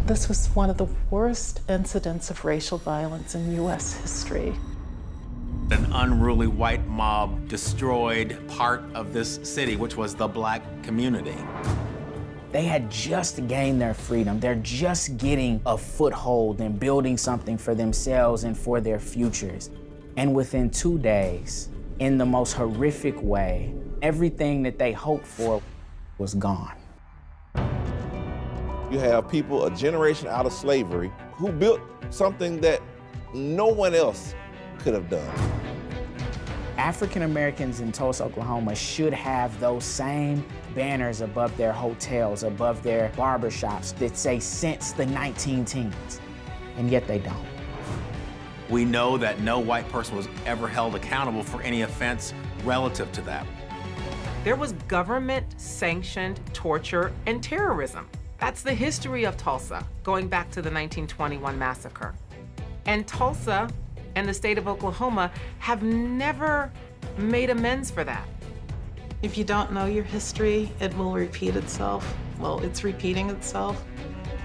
This was one of the worst incidents of racial violence in U.S. history. An unruly white mob destroyed part of this city, which was the black community. They had just gained their freedom. They're just getting a foothold and building something for themselves and for their futures. And within 2 days, in the most horrific way, everything that they hoped for was gone. You have people a generation out of slavery who built something that no one else could have done. African Americans in Tulsa, Oklahoma should have those same banners above their hotels, above their barbershops that say since the 19-teens, and yet they don't. We know that no white person was ever held accountable for any offense relative to that. There was government-sanctioned torture and terrorism. That's the history of Tulsa, going back to the 1921 massacre. And Tulsa and the state of Oklahoma have never made amends for that. If you don't know your history, it will repeat itself. Well, it's repeating itself.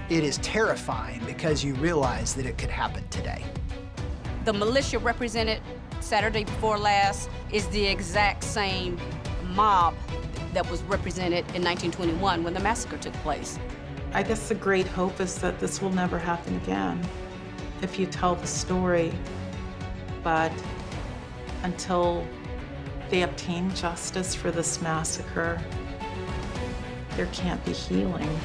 It is terrifying because you realize that it could happen today. The militia represented Saturday before last is the exact same mob that was represented in 1921 when the massacre took place. I guess the great hope is that this will never happen again if you tell the story. But until they obtain justice for this massacre, there can't be healing.